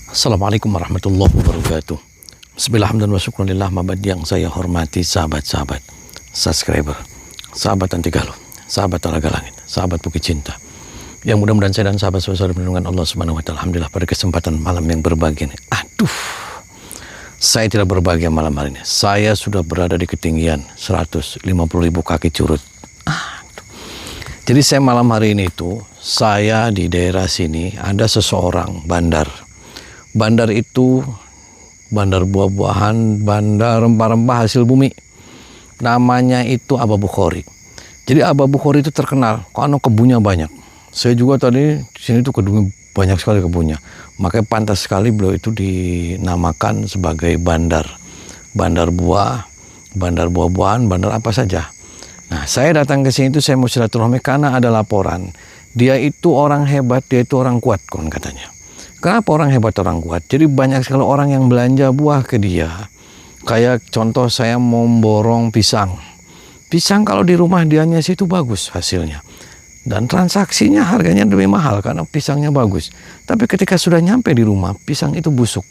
Assalamualaikum warahmatullahi wabarakatuh. Bismillahirrahmanirrahim. Mabad yang saya hormati sahabat-sahabat, subscriber, sahabat anti galau, sahabat Talaga Langit, sahabat Bukit Cinta. Yang mudah-mudahan saya dan sahabat selalu melindungi Allah Subhanahu wa taala. Alhamdulillah pada kesempatan malam yang berbahagia ini. Saya tidak berbahagia malam hari ini. Saya sudah berada di ketinggian 150.000 kaki curut. Jadi saya malam hari ini saya di daerah sini ada seseorang bandar. Bandar itu bandar buah-buahan, bandar rempah-rempah hasil bumi. Namanya itu Abah Bukhori. Jadi Abah Bukhori itu terkenal karena kebunnya banyak. Saya juga tadi di sini banyak sekali kebunnya. Makanya pantas sekali beliau itu dinamakan sebagai bandar. Bandar buah, bandar buah-buahan, bandar apa saja. Nah, saya datang ke sini saya mau silaturahmi karena ada laporan. Dia itu orang hebat, dia itu orang kuat kon katanya. Kenapa orang hebat, orang kuat? Jadi banyak sekali orang yang belanja buah ke dia. Kayak contoh saya mau borong pisang. Pisang kalau di rumah dianya situ bagus hasilnya. Dan transaksinya harganya lebih mahal karena pisangnya bagus. Tapi ketika sudah nyampe di rumah, pisang itu busuk.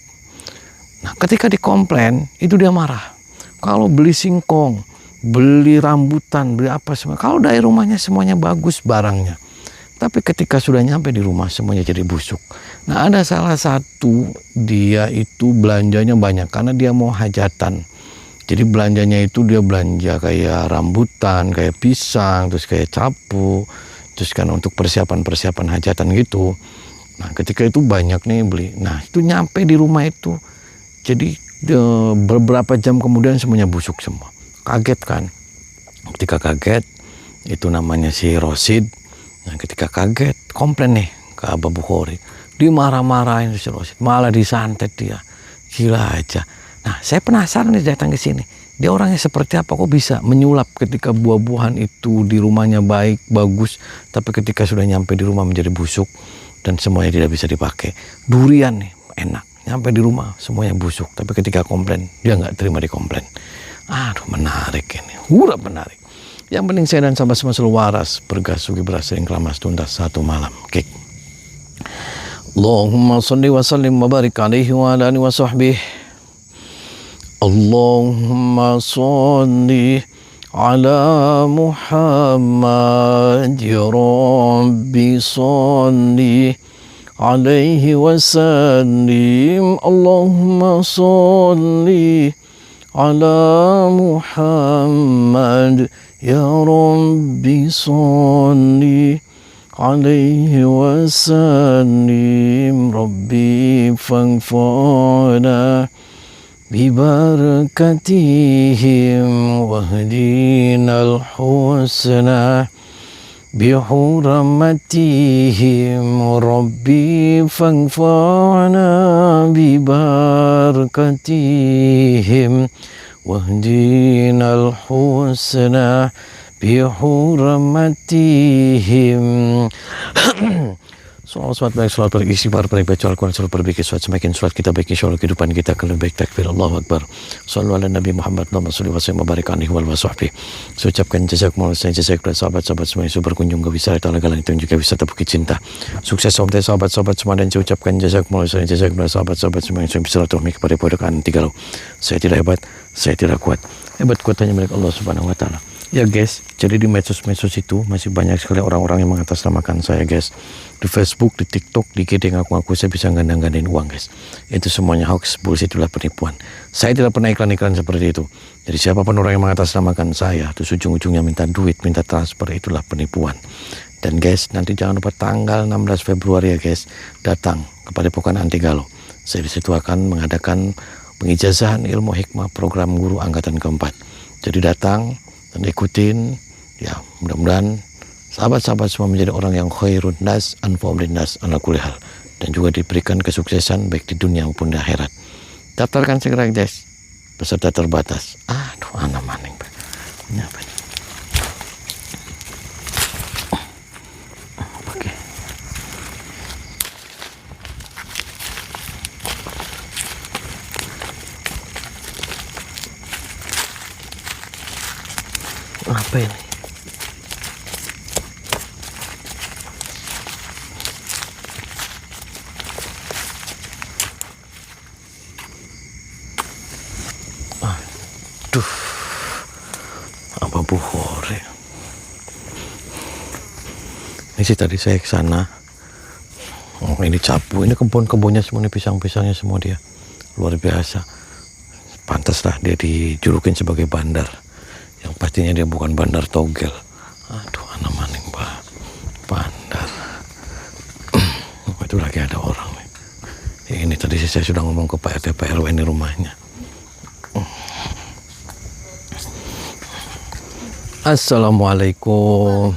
Nah, ketika dikomplain, itu dia marah. Kalau beli singkong, beli rambutan, beli apa semua. Kalau dari rumahnya semuanya bagus barangnya. Tapi ketika sudah nyampe di rumah semuanya jadi busuk. Nah, ada salah satu dia itu belanjanya banyak karena dia mau hajatan. Jadi belanjanya itu dia belanja kayak rambutan, kayak pisang, terus kayak capu, terus kan untuk persiapan-persiapan hajatan gitu. Nah, ketika itu banyak nih beli. Nah, itu nyampe di rumah itu. Jadi beberapa jam kemudian semuanya busuk semua. Kaget kan. Ketika kaget, itu namanya si Rosid. Nah, ketika kaget, komplain nih ke Abah Bukhori. Dia marah-marahin si Rosid, malah disantet dia. Gila aja. Nah, saya penasaran nih datang ke sini. Dia orangnya seperti apa, kok bisa menyulap ketika buah-buahan itu di rumahnya baik, bagus, tapi ketika sudah nyampe di rumah menjadi busuk dan semuanya tidak bisa dipakai. Durian nih, enak. Nyampe di rumah semuanya busuk, tapi ketika komplain, dia nggak terima dikomplain. Aduh, menarik ini. Hurap menarik. Yang penting saya dan sahabat semua selalu waras, bergas, sugi, beras, sering kelamas, tuntas satu malam. Kik. Allahumma salli wa sallim wa barik alaihi wa ala alihi wa sahbihi. Allahumma salli ala Muhammad ya Rabbi salli alaihi wa sallim. Allahumma salli ala Muhammad ya Rabbi salli alaihi wa sallim. Rabbi fanfa'na bibarakatihim wahdinal husna bihurmatihim. Rabbi fanfa'na bibarakatihim wahdinal husna bihurmatihim. Salat baik, salat baik, istighfar baik, baca Al-Quran, salat perbaiki, salat semakin salat kita baik, insyaallah kehidupan kita akan lebih baik. Takbir, Allahu Akbar. Sallu ala Nabi Muhammad, Allahumma salli wa sallim wa barik alaihi wa sahbihi. Saya ucapkan jazakumullah khairan, jazakumullah sahabat-sahabat semua yang sudah berkunjung ke wisata Talaga Langit dan juga wisata Bukit Cinta. Sukses untuk sahabat-sahabat semua dan saya ucapkan jazakumullah khairan, jazakumullah sahabat-sahabat semua yang sudah bersilaturahmi kepada podakan anti galau. Saya tidak hebat, saya tidak kuat. Hebat kuat hanya milik Allah Subhanahu wa taala. Ya guys, jadi di medsos-medsos itu masih banyak sekali orang-orang yang mengatasnamakan saya guys. Di Facebook, di TikTok, di IG ngaku-ngaku saya bisa gandang-gandain uang guys. Itu semuanya hoax, bullshit, itulah penipuan. Saya tidak pernah iklan-iklan seperti itu. Jadi siapapun orang yang mengatasnamakan saya, terus ujung-ujungnya minta duit, minta transfer, itulah penipuan. Dan guys, nanti jangan lupa tanggal 16 Februari ya guys, datang kepada Pokan Anti Galau. Saya di situ akan mengadakan pengijazahan ilmu hikmah program guru angkatan keempat. Jadi datang dan ikutin, ya mudah-mudahan sahabat-sahabat semua menjadi orang yang khairun nas anfa'um linnas ala kulli hal, dan juga diberikan kesuksesan baik di dunia maupun di akhirat. Daftarkan segera guys, peserta terbatas. Aduh, anak maning ini apa nih? Oke. Apa ini? Aduh, apa Bukhori? Ini sih tadi saya ke sana. Oh, ini capu, ini kebun-kebunnya semua, ini pisang-pisangnya semua dia. Luar biasa. Pantaslah dia dijulukin sebagai bandar. Yang pastinya dia bukan bandar togel. Aduh, anak maning bandar. Itu lagi ada orang nih. Ini tadi saya sudah ngomong ke Pak RT Pak RW ini rumahnya. Assalamualaikum.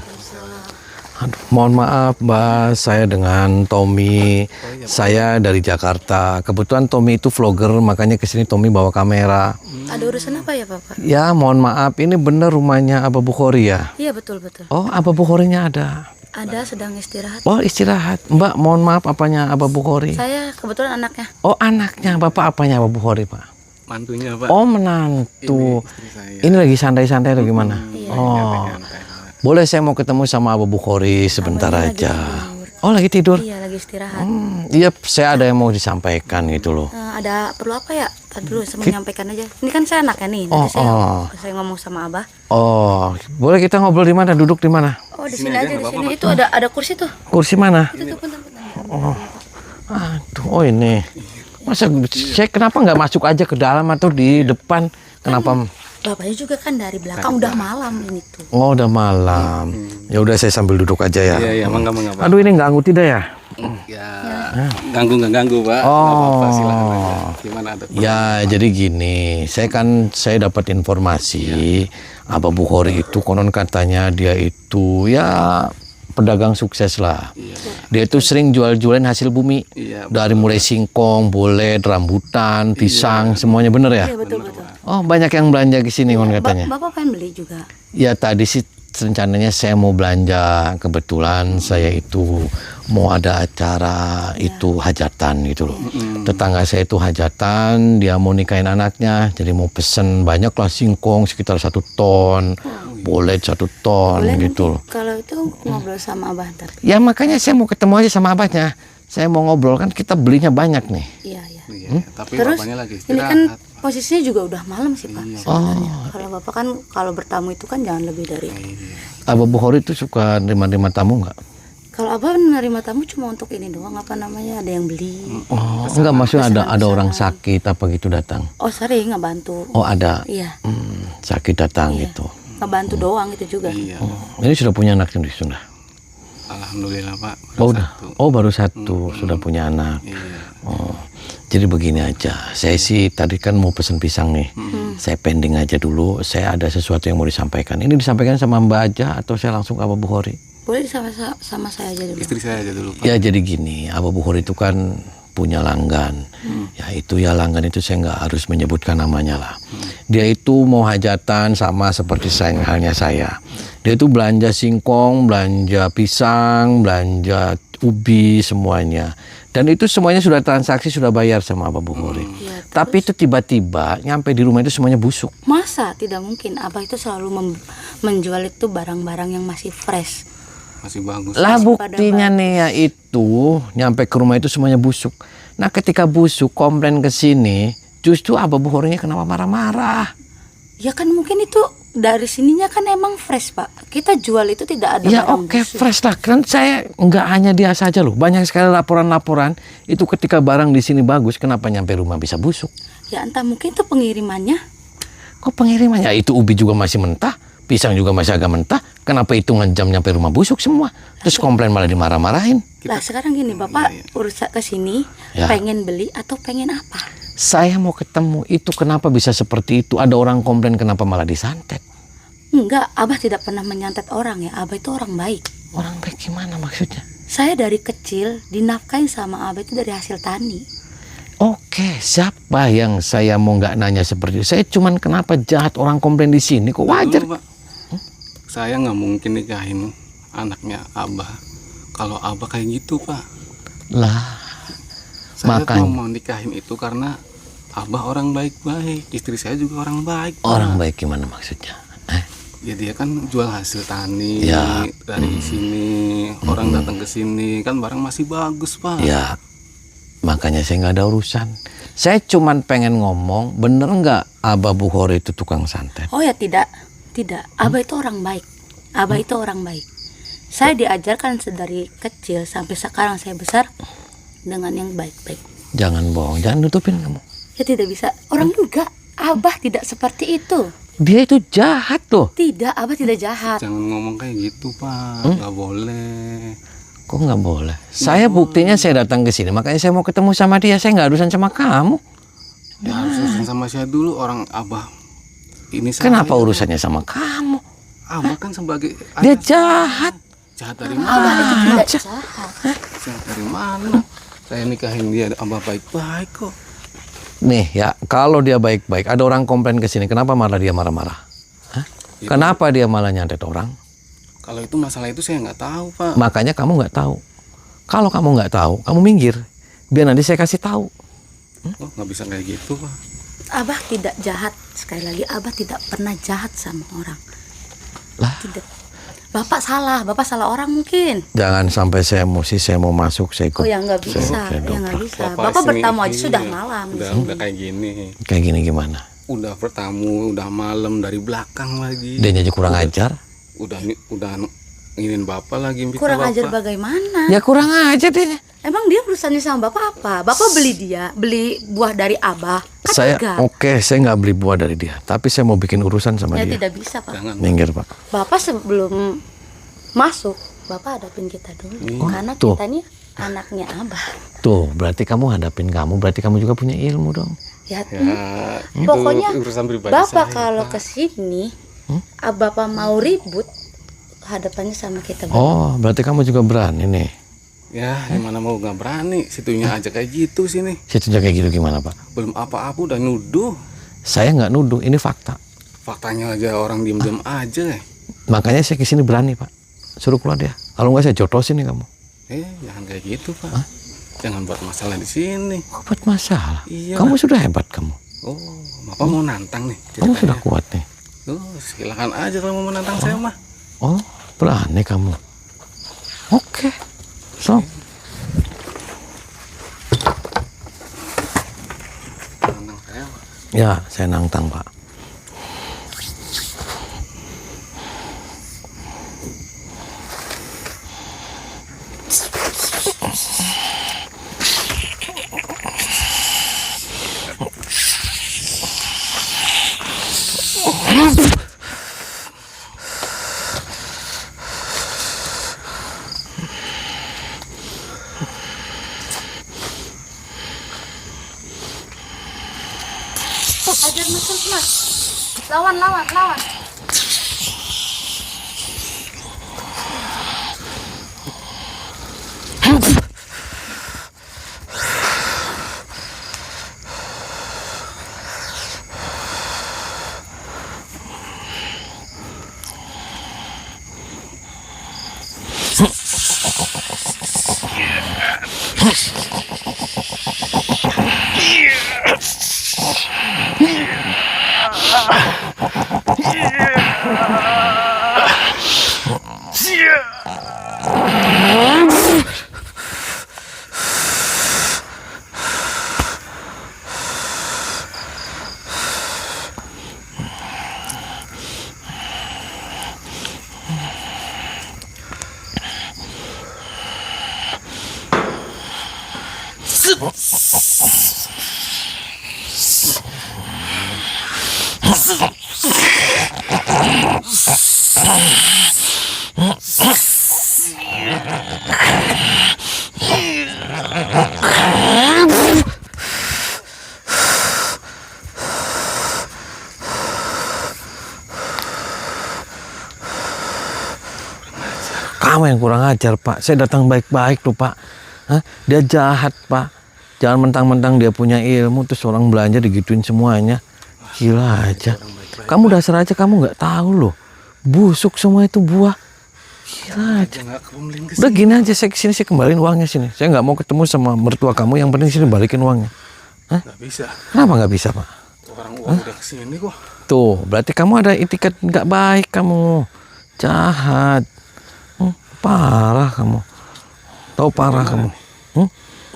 Aduh, mohon maaf Mbak, saya dengan Tommy. Saya dari Jakarta. Kebetulan Tommy itu vlogger, makanya kesini Tommy bawa kamera. Ada urusan apa ya Bapak? Ya mohon maaf, ini bener rumahnya Abah Bukhori ya? Iya betul. Oh, Abah Bukhorinya ada? Ada, sedang istirahat. Oh, istirahat. Mbak, mohon maaf, apanya Abah Bukhori? Saya kebetulan anaknya. Oh, anaknya. Bapak apanya Abah Bukhori, Pak? Mantunya Pak. Oh, menantu. Ini istri saya. Ini lagi santai-santai atau gimana? Iya. Oh, boleh saya mau ketemu sama Abah Bukhori sebentar Abahnya lagi aja. tidur. Oh, lagi tidur? Iya, lagi istirahat. Iya, saya ada yang mau disampaikan gitu loh. Ada perlu apa ya? Tadi dulu saya menyampaikan aja. Ini kan saya anaknya nih. Nanti saya ngomong sama Abah. Oh, boleh kita ngobrol di mana? Duduk di mana? Oh, di sini aja di sini. Itu ada kursi tuh. Kursi mana? Itu tuh bentar. Oh, aduh, oh ini. Masa saya kenapa nggak masuk aja ke dalam atau di depan? Kenapa? Bapaknya juga kan dari belakang udah malam ini tuh. Oh, udah malam. Ya udah saya sambil duduk aja ya. Iya, mangga Pak. Aduh, ini ganggu tidak ya? Ya, ganggu nggak ganggu Pak. Oh. Nggak apa-apa, silakan aja. Gimana ada? Ya, jadi gini, saya dapat informasi Abah Bukhori itu konon katanya dia itu ya pedagang sukses lah. Dia itu sering jual-jualin hasil bumi. Iya, Dari mulai singkong, bolet, rambutan, pisang, semuanya bener ya? Iya betul. Oh, banyak yang belanja ke sini konon katanya. Bapak pengen beli juga. Ya tadi sih rencananya saya mau belanja, kebetulan saya itu mau ada acara itu hajatan gitu loh. Tetangga saya itu hajatan, dia mau nikahin anaknya, jadi mau pesen banyak lah singkong sekitar 1 ton, bolet 1 ton Boleh gitu loh. nanti kalau itu ngobrol sama Abah ntar. Ya makanya saya mau ketemu aja sama abahnya. Saya mau ngobrol, kan kita belinya banyak nih. Iya. Iya, tapi Terus bapaknya lagi ini kan istirahat. posisinya juga udah malam sih Pak. Oh. Sebenarnya. Kalau Bapak kan kalau bertamu itu kan jangan lebih dari. Abah Bukhori itu suka nerima-nerima tamu nggak? Kalau Abah menerima tamu cuma untuk ini doang, apa namanya, ada yang beli. Oh, enggak, maksudnya ada orang sakit apa gitu datang. Oh sering ngebantu. Oh, ada. Iya, Sakit datang gitu. ngebantu doang itu juga. Iya, Ini sudah punya anak sendiri sudah. alhamdulillah Pak. Oh udah. Satu. Oh baru satu sudah punya anak. Iya. Oh. Jadi begini aja. Saya sih tadi kan mau pesen pisang nih. Saya pending aja dulu. Saya ada sesuatu yang mau disampaikan. Ini disampaikan sama Mbak aja atau saya langsung ke Abah Bukhori? Boleh sama saya aja dulu. Istri saya aja dulu Pak. Ya jadi gini. Abah Bukhori itu kan punya langgan. Ya itu ya langgan itu saya nggak harus menyebutkan namanya lah. Dia itu mau hajatan sama seperti halnya saya. Dia itu belanja singkong, belanja pisang, belanja ubi semuanya. Dan itu semuanya sudah transaksi, sudah bayar sama Abah Bukhori. Ya, Tapi itu tiba-tiba nyampe di rumah itu semuanya busuk. masa tidak mungkin Abah itu selalu menjual itu barang-barang yang masih fresh. Masih bagus. Lah Masih buktinya pada nih ya itu nyampe ke rumah itu semuanya busuk. Nah ketika busuk komplain ke sini, justru Abah Bukhorinya kenapa marah-marah? Ya kan mungkin itu dari sininya kan emang fresh Pak. Kita jual itu tidak ada Ya barang oke, busuk. fresh lah. Kan saya nggak hanya dia saja loh. Banyak sekali laporan-laporan itu ketika barang di sini bagus, kenapa nyampe rumah bisa busuk? Ya entah mungkin itu pengirimannya. Kok pengirimannya? Ya, itu ubi juga masih mentah, pisang juga masih agak mentah. Kenapa itu ngejam nyampe rumah busuk semua? Terus komplain malah dimarah-marahin. Lah sekarang gini Bapak urus ke sini Ya. pengen beli atau pengen apa? Saya mau ketemu itu kenapa bisa seperti itu? Ada orang komplain kenapa malah disantet? Enggak, Abah tidak pernah menyantet orang ya. Abah itu orang baik. Orang baik gimana maksudnya? Saya dari kecil dinafkain sama Abah itu dari hasil tani. Oke, siapa yang saya mau nggak nanya seperti itu? Saya cuman kenapa jahat orang komplain di sini? Kok wajar? Dulu, Pak. Saya nggak mungkin nikahin anaknya Abah. Kalau Abah kayak gitu Pak. Lah, Saya Makanya. tuh mau nikahin itu karena Abah orang baik-baik. Istri saya juga orang baik Pak. orang baik gimana maksudnya? Ya dia kan jual hasil tani Ya. dari sini. Orang datang ke sini kan barang masih bagus Pak. Ya, Makanya saya nggak ada urusan. Saya cuman pengen ngomong, bener nggak Abah Bukhori itu tukang santet? Oh ya tidak. Abah itu orang baik. Abah itu orang baik. Saya diajarkan dari kecil sampai sekarang saya besar dengan yang baik-baik. Jangan bohong, jangan nutupin kamu. Ya tidak bisa. Orang juga. Abah tidak seperti itu. Dia itu jahat tuh. Tidak, Abah tidak jahat. Jangan ngomong kayak gitu, Pak. Nggak boleh. Kok nggak boleh? Saya buktinya saya datang ke sini, makanya saya mau ketemu sama dia. Saya nggak urusan sama kamu. Ya harus urusan sama saya dulu, orang Abah. Ini saya. Kenapa urusannya sama kamu? Abah kan sebagai Dia ayah jahat. saya. Jahat dari mana? Abah itu tidak jahat. Jahat dari mana? Saya nikahin dia, Abah baik-baik kok. Nih ya, kalau dia baik-baik, ada orang komplain ke sini, kenapa malah dia marah-marah? Hah? Kenapa dia malah nyantet orang? Kalau itu masalah itu saya nggak tahu, Pak. Makanya kamu nggak tahu. Kalau kamu nggak tahu, kamu minggir. Biar nanti saya kasih tahu. Oh, nggak bisa kayak gitu, Pak. Abah tidak jahat. Sekali lagi, Abah tidak pernah jahat sama orang. Lah. Tidak. Bapak salah orang mungkin. Jangan sampai saya emosi, saya mau masuk, saya ikut. Oh ya nggak bisa, Saya ya nggak dobrak. bisa. Bapak sini, bertamu aja iya, sudah malam di sini. Udah kayak gini. Kayak gini gimana? Udah bertamu, udah malam dari belakang lagi. Dia aja kurang ajar. Udah nginin Bapak lagi. Kurang Bapak. ajar bagaimana? Ya kurang ajar dia. Emang dia urusannya sama Bapak apa? Bapak beli buah dari Abah. Kan Saya enggak. oke, saya nggak beli buah dari dia, tapi saya mau bikin urusan sama Ya dia. tidak bisa Pak. Jangan. Minggir Pak. Bapak sebelum masuk, Bapak hadapin kita dulu. Karena tuh. kita nih anaknya Abah. Tuh, berarti kamu hadapin kamu, berarti kamu juga punya ilmu dong. Ya, Ya, pokoknya itu urusan pribadi Bapak saya, kalau Pak. kesini, Bapak mau ribut, hadapannya sama kita. Oh, berarti kamu juga berani nih. Ya, gimana mau nggak berani? Situnya aja kayak gitu sini. Situnya kayak gitu gimana Pak? Belum apa-apa udah nuduh. Saya nggak nuduh, ini fakta. Faktanya aja orang diem-diem aja. Makanya saya kesini berani Pak. Suruh keluar dia. Kalau nggak saya jotosin nih kamu. Jangan kayak gitu, Pak. Jangan buat masalah di sini. Kok buat masalah? Iya. Kamu sudah hebat kamu. Oh, Bapak mau nantang nih. Kamu ceritanya. sudah kuat nih. Oh, silakan aja kalau mau menantang saya mah. Oh, berani kamu. Oke. So, Menantang saya. Pak. ya saya nantang Pak. Ajar mas. Lawan. Kamu yang kurang ajar Pak. Saya datang baik-baik loh Pak. Hah? Dia jahat Pak. Jangan mentang-mentang dia punya ilmu terus orang belanja digituin semuanya. Gila aja. Kamu dasar aja kamu nggak tahu loh. Busuk semua itu buah. Gila aja. Nggak kembali ke Udah gini aja, saya kesini saya kembaliin uangnya sini. Saya nggak mau ketemu sama mertua kamu. Yang penting sini balikin uangnya. Hah? Nggak bisa. Kenapa nggak bisa Pak? Orang uang udah kesini kok. Tuh, berarti kamu ada etiket nggak baik kamu. Jahat. Parah kamu. Tahu parah kamu.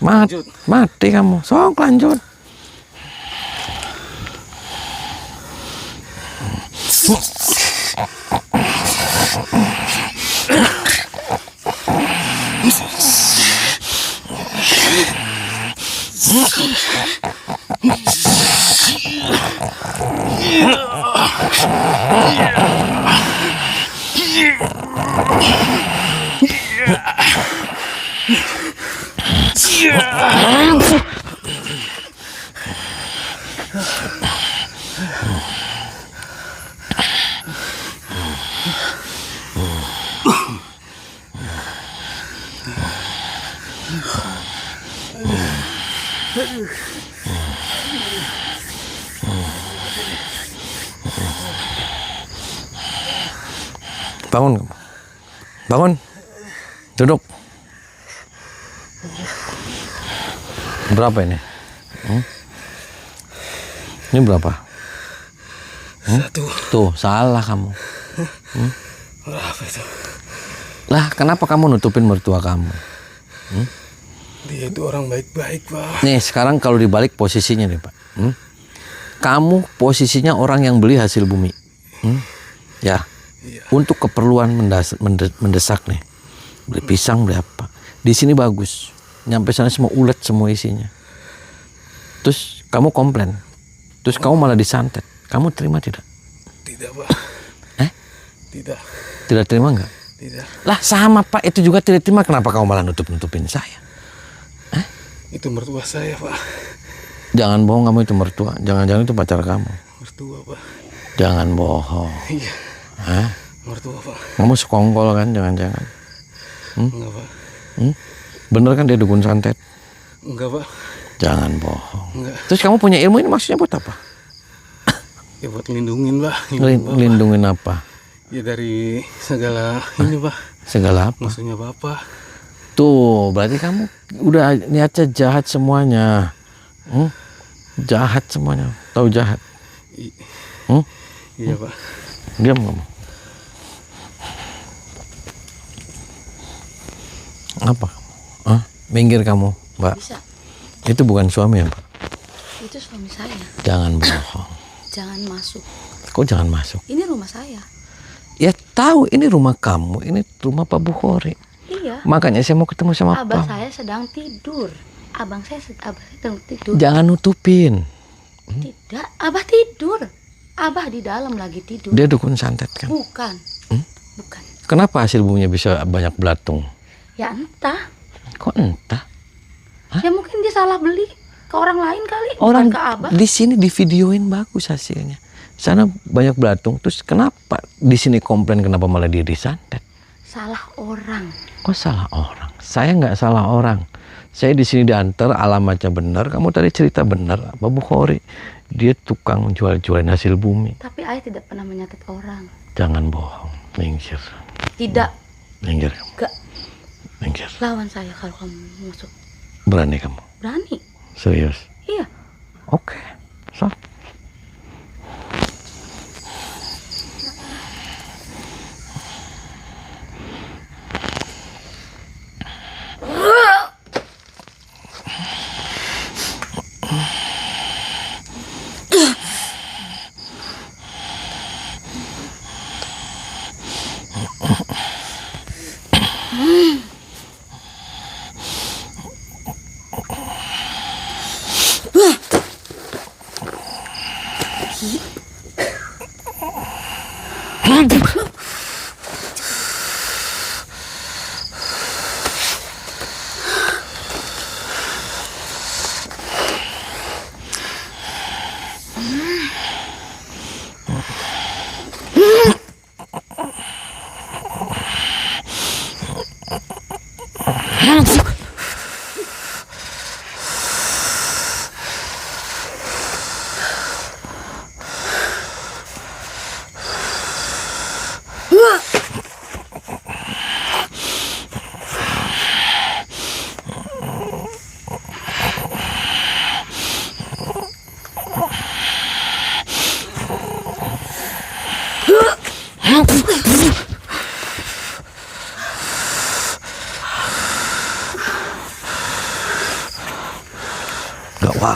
Lanjut. Mati kamu. Sok lanjut. Bangun kamu. Bangun. Duduk. Berapa ini? Ini berapa? Satu. Tuh, salah kamu. Berapa itu? Lah, kenapa kamu nutupin mertua kamu? Dia itu orang baik-baik, Pak. Nih, sekarang kalau dibalik posisinya nih, Pak. Kamu posisinya orang yang beli hasil bumi. Ya. Iya. Untuk keperluan mendesak nih. Beli pisang, beli apa. Di sini bagus. Nyampe sana semua ulet semua isinya. Terus kamu komplain. Terus kamu malah disantet. Kamu terima tidak? Tidak, Pak. Tidak. Tidak terima enggak? Tidak. Lah sama Pak, itu juga tidak terima. Kenapa kamu malah nutup-nutupin saya? Itu mertua saya, Pak. Jangan bohong, kamu itu mertua. Jangan-jangan itu pacar kamu. Mertua, Pak. Jangan bohong. Iya. Hah? Mertua, Pak. Kamu sekongkol kan? Jangan-jangan. Enggak, Pak. Bener kan dia dukun santet? Enggak, Pak. Jangan bohong. Enggak. Terus kamu punya ilmu ini maksudnya buat apa? Ya buat lindungin, Pak. Lindungin apa? Ya dari segala ini, Pak. Segala apa? Maksudnya Bapak. Tuh, berarti kamu udah niatnya jahat semuanya. Jahat semuanya. Tahu jahat? Iya, Pak. Diam kamu. Apa? Minggir kamu, Mbak. Bisa. Itu bukan suami ya, Pak? Itu suami saya. Jangan bohong. Jangan masuk. Kok jangan masuk? Ini rumah saya. Ya tahu ini rumah kamu, ini rumah Pak Bukhori. Iya. Makanya saya mau ketemu sama Abah Pak. saya sedang tidur. Abah saya sedang tidur. Jangan nutupin. Tidak, Abah tidur. Abah di dalam lagi tidur. Dia dukun santet kan? Bukan. Bukan. Kenapa hasil buminya bisa banyak belatung? Ya entah. Kok entah? Ya mungkin dia salah beli ke orang lain kali. Orang Bukan ke Abah. di sini divideoin bagus hasilnya. Sana banyak belatung. Terus kenapa di sini komplain kenapa malah dia disantet? Salah orang. Kok salah orang? Saya nggak salah orang. Saya di sini diantar, alamatnya benar. Kamu tadi cerita benar. Pak Bukhori, dia tukang jual-jualin hasil bumi. Tapi ayah tidak pernah menyatet orang. Jangan bohong, minggir. Tidak. Minggir kamu. Gak. Minggir. Lawan saya kalau kamu masuk. Berani kamu? Berani. Serius? Iya. Oke. So.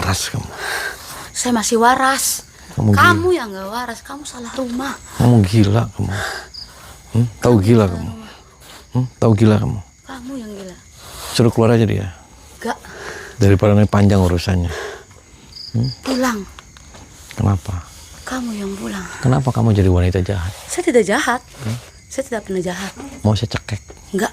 waras kamu. Saya masih waras. Kamu Kamu yang gak waras, kamu salah rumah. Kamu gila kamu. Tahu gila kamu. Tahu gila kamu. Kamu yang gila. Suruh keluar aja dia. Gak. Daripada nanti panjang urusannya. Pulang. Kenapa? Kamu yang pulang. Kenapa kamu jadi wanita jahat? Saya tidak jahat. Saya tidak pernah jahat. Mau saya cekek? Enggak.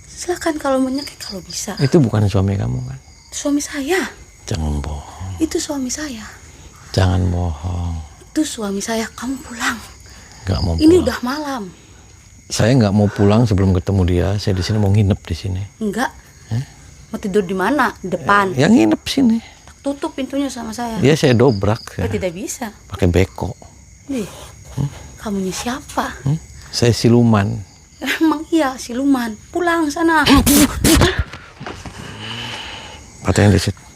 Silakan kalau mau nyekek kalau bisa. Itu bukan suami kamu kan? Suami saya. Jangan bohong. Itu suami saya. Jangan bohong. Itu suami saya. Kamu pulang. Nggak mau Ini pulang. udah malam. Saya nggak mau pulang sebelum ketemu dia. Saya di sini mau nginep di sini. Enggak. Mau tidur di mana? Di depan. Yang nginep sini. Tutup pintunya sama saya. Dia saya dobrak. Saya tidak bisa. Pakai beko. Nih. Kamunya siapa? Saya siluman. Emang iya siluman. Pulang sana. Patahin di situ.